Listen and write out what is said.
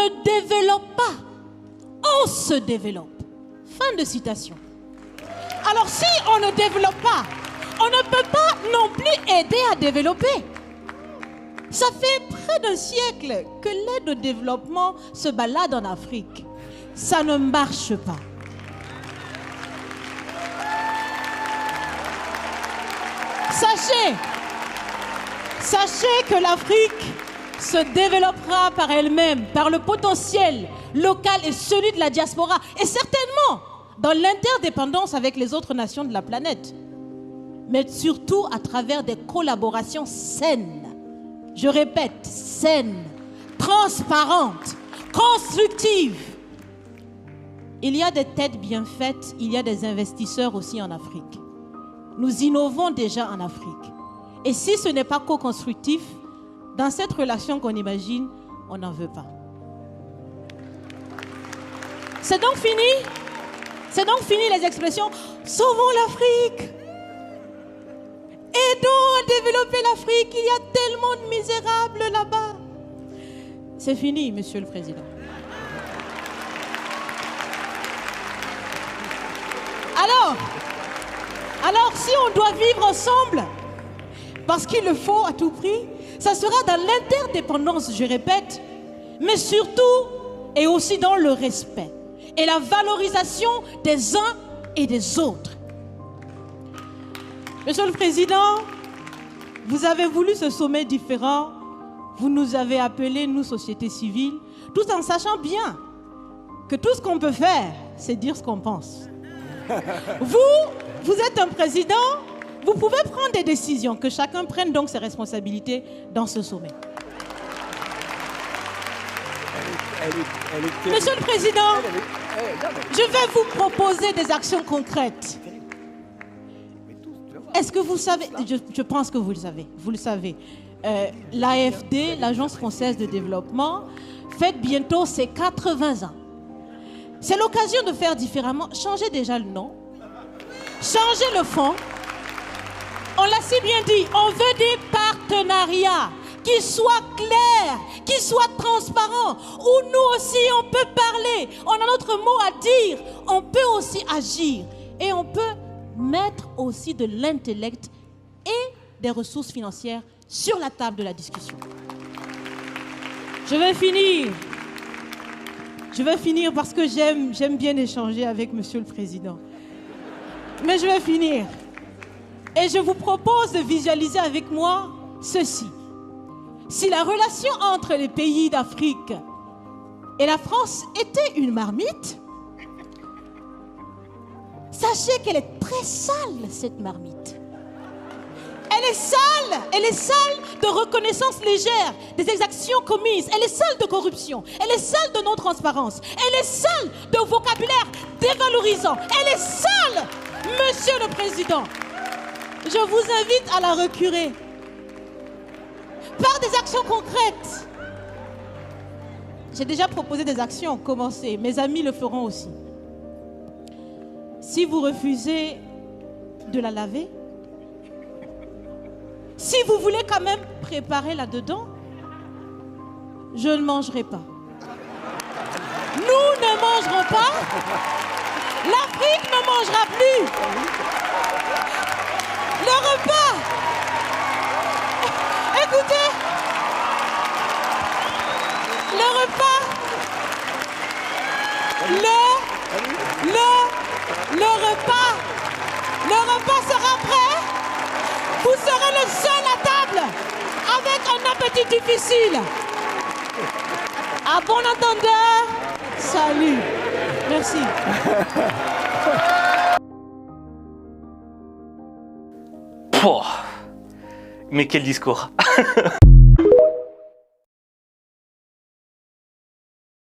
ne développe pas, on se développe. Fin de citation. Alors si on ne développe pas, on ne peut pas non plus aider à développer. Ça fait près d'un siècle que l'aide au développement se balade en Afrique. Ça ne marche pas. Sachez que l'Afrique se développera par elle-même, par le potentiel local et celui de la diaspora, et certainement dans l'interdépendance avec les autres nations de la planète, mais surtout à travers des collaborations saines. Je répète, saines, transparentes, constructives. Il y a des têtes bien faites, il y a des investisseurs aussi en Afrique. Nous innovons déjà en Afrique. Et si ce n'est pas co-constructif, dans cette relation qu'on imagine, on n'en veut pas. C'est donc fini. C'est donc fini les expressions « Sauvons l'Afrique ». Aidons à développer l'Afrique, il y a tellement de misérables là-bas. C'est fini, Monsieur le Président. Alors, si on doit vivre ensemble, parce qu'il le faut à tout prix, ça sera dans l'interdépendance, je répète, mais surtout et aussi dans le respect et la valorisation des uns et des autres. Monsieur le Président, vous avez voulu ce sommet différent, vous nous avez appelés, nous, société civile, tout en sachant bien que tout ce qu'on peut faire, c'est dire ce qu'on pense. Vous êtes un président, vous pouvez prendre des décisions, que chacun prenne donc ses responsabilités dans ce sommet. Monsieur le Président, je vais vous proposer des actions concrètes. Est-ce que vous savez, je pense que vous le savez, l'AFD, l'Agence française de développement, fête bientôt ses 80 ans. C'est l'occasion de faire différemment. Changez déjà le nom, changez le fond. On l'a si bien dit, on veut des partenariats qui soient clairs, qui soient transparents, où nous aussi on peut parler, on a notre mot à dire, on peut aussi agir et on peut mettre aussi de l'intellect et des ressources financières sur la table de la discussion. Je vais finir parce que j'aime bien échanger avec Monsieur le Président. Mais je vais finir. Et je vous propose de visualiser avec moi ceci. Si la relation entre les pays d'Afrique et la France était une marmite, sachez qu'elle est très sale, cette marmite. Elle est sale de reconnaissance légère des exactions commises. Elle est sale de corruption. Elle est sale de non-transparence. Elle est sale de vocabulaire dévalorisant. Elle est sale, Monsieur le Président. Je vous invite à la recurer par des actions concrètes. J'ai déjà proposé des actions, commencez. Mes amis le feront aussi. Si vous refusez de la laver, si vous voulez quand même préparer là-dedans, je ne mangerai pas. Nous ne mangerons pas. L'Afrique ne mangera plus. Le repas. Écoutez. Le repas. Le repas sera prêt. Vous serez le seul à table avec un appétit difficile. À bon entendeur, salut. Merci. Oh, mais quel discours.